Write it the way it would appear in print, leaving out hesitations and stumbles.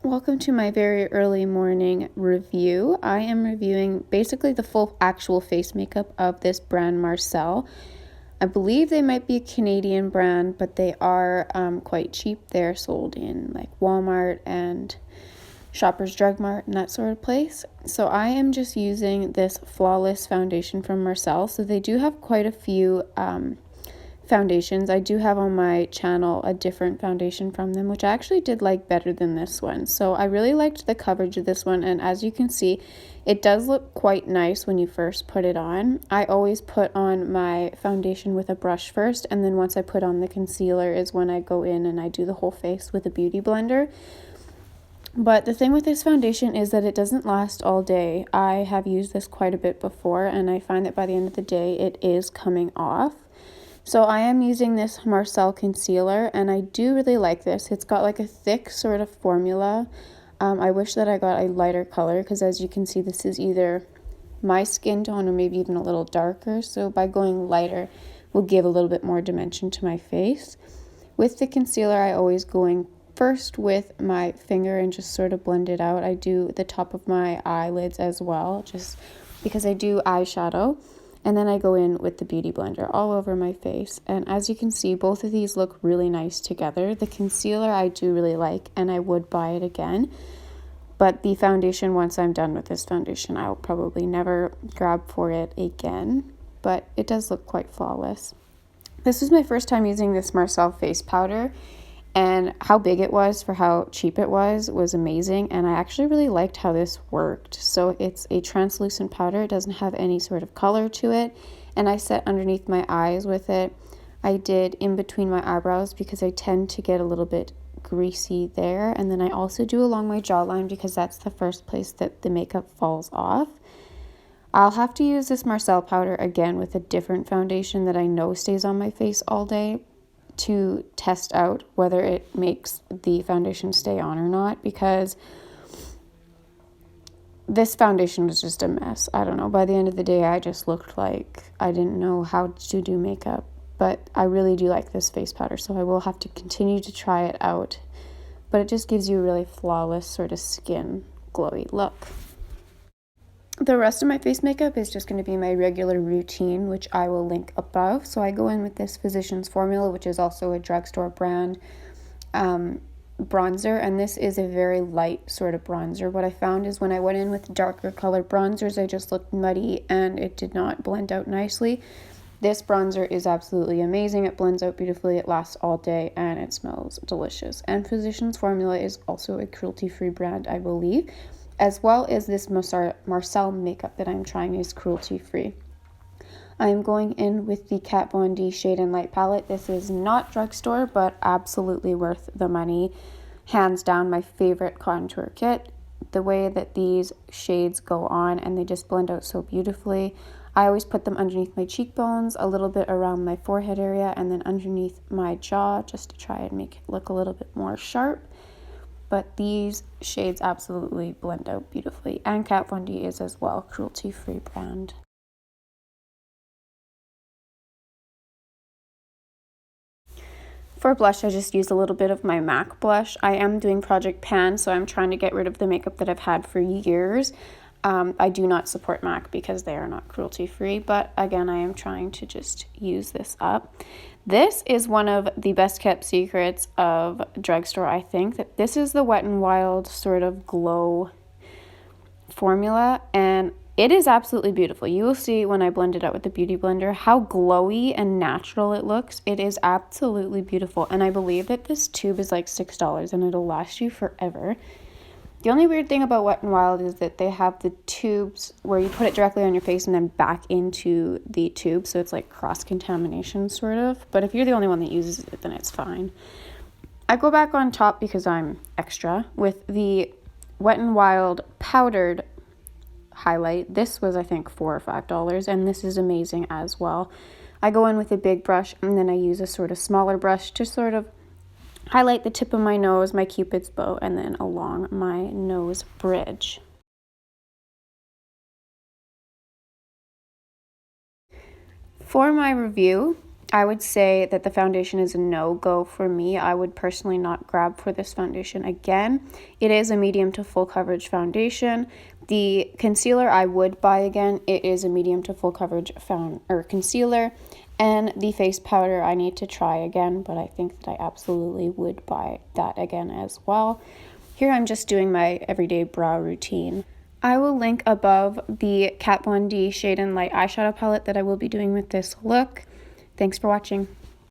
Welcome to my very early morning review. I am reviewing basically the full actual face makeup of this brand Marcelle. I believe they might be a Canadian brand, but they are quite cheap. They're sold in like Walmart and Shoppers Drug Mart and that sort of place. So I am just using this Flawless foundation from Marcelle. So they do have quite a few foundations. I do have on my channel a different foundation from them, which I actually did like better than this one. So I really liked the coverage of this one, and as you can see, it does look quite nice when you first put it on. I always put on my foundation with a brush first, and then once I put on the concealer is when I go in and I do the whole face with a beauty blender. But the thing with this foundation is that it doesn't last all day. I have used this quite a bit before, and I find that by the end of the day it is coming off. So I am using this Marcelle concealer, and I do really like this. It's got like a thick sort of formula. I wish that I got a lighter color because, as you can see, this is either my skin tone or maybe even a little darker. So by going lighter will give a little bit more dimension to my face. With the concealer, I always go in first with my finger and just sort of blend it out. I do the top of my eyelids as well, just because I do eyeshadow. And then I go in with the beauty blender all over my face. And as you can see, both of these look really nice together. The concealer I do really like, and I would buy it again. But the foundation, once I'm done with this foundation, I'll probably never grab for it again. But it does look quite flawless. This was my first time using this Marcelle face powder. And how big it was for how cheap it was amazing, and I actually really liked how this worked. So it's a translucent powder, it doesn't have any sort of color to it, and I set underneath my eyes with it. I did in between my eyebrows because I tend to get a little bit greasy there, and then I also do along my jawline because that's the first place that the makeup falls off. I'll have to use this Marcelle powder again with a different foundation that I know stays on my face all day, to test out whether it makes the foundation stay on or not, because this foundation was just a mess. I don't know, by the end of the day I just looked like I didn't know how to do makeup. But I really do like this face powder, so I will have to continue to try it out. But it just gives you a really flawless sort of skin glowy look. The rest of my face makeup is just going to be my regular routine, which I will link above. So I go in with this Physicians Formula, which is also a drugstore brand bronzer, and this is a very light sort of bronzer. What I found is when I went in with darker colored bronzers, I just looked muddy and it did not blend out nicely. This bronzer is absolutely amazing. It blends out beautifully, it lasts all day, and it smells delicious. And Physicians Formula is also a cruelty-free brand, I believe, as well as this Marcelle makeup that I'm trying is cruelty-free. I am going in with the Kat Von D Shade and Light palette. This is not drugstore, but absolutely worth the money. Hands down, my favorite contour kit. The way that these shades go on, and they just blend out so beautifully. I always put them underneath my cheekbones, a little bit around my forehead area, and then underneath my jaw, just to try and make it look a little bit more sharp. But these shades absolutely blend out beautifully. And Kat Von D is as well, cruelty-free brand. For blush, I just used a little bit of my MAC blush. I am doing Project Pan, so I'm trying to get rid of the makeup that I've had for years. I do not support MAC because they are not cruelty-free, but again, I am trying to just use this up. This is one of the best kept secrets of drugstore, I think. That this is the Wet n Wild sort of glow formula, and it is absolutely beautiful. You will see when I blend it out with the beauty blender how glowy and natural it looks. It is absolutely beautiful, and I believe that this tube is like $6 and it'll last you forever. The only weird thing about Wet n Wild is that they have the tubes where you put it directly on your face and then back into the tube, so it's like cross-contamination sort of. But if you're the only one that uses it, then it's fine. I go back on top because I'm extra with the Wet n Wild powdered highlight. This was, I think, $4 or $5, and this is amazing as well. I go in with a big brush, and then I use a sort of smaller brush to sort of highlight the tip of my nose, my cupid's bow, and then along my nose bridge. For my review, I would say that the foundation is a no-go for me. I would personally not grab for this foundation again. It is a medium to full coverage foundation. The concealer I would buy again. It is a medium to full coverage concealer. And the face powder I need to try again, but I think that I absolutely would buy that again as well. Here I'm just doing my everyday brow routine. I will link above the Kat Von D Shade and Light eyeshadow palette that I will be doing with this look. Thanks for watching.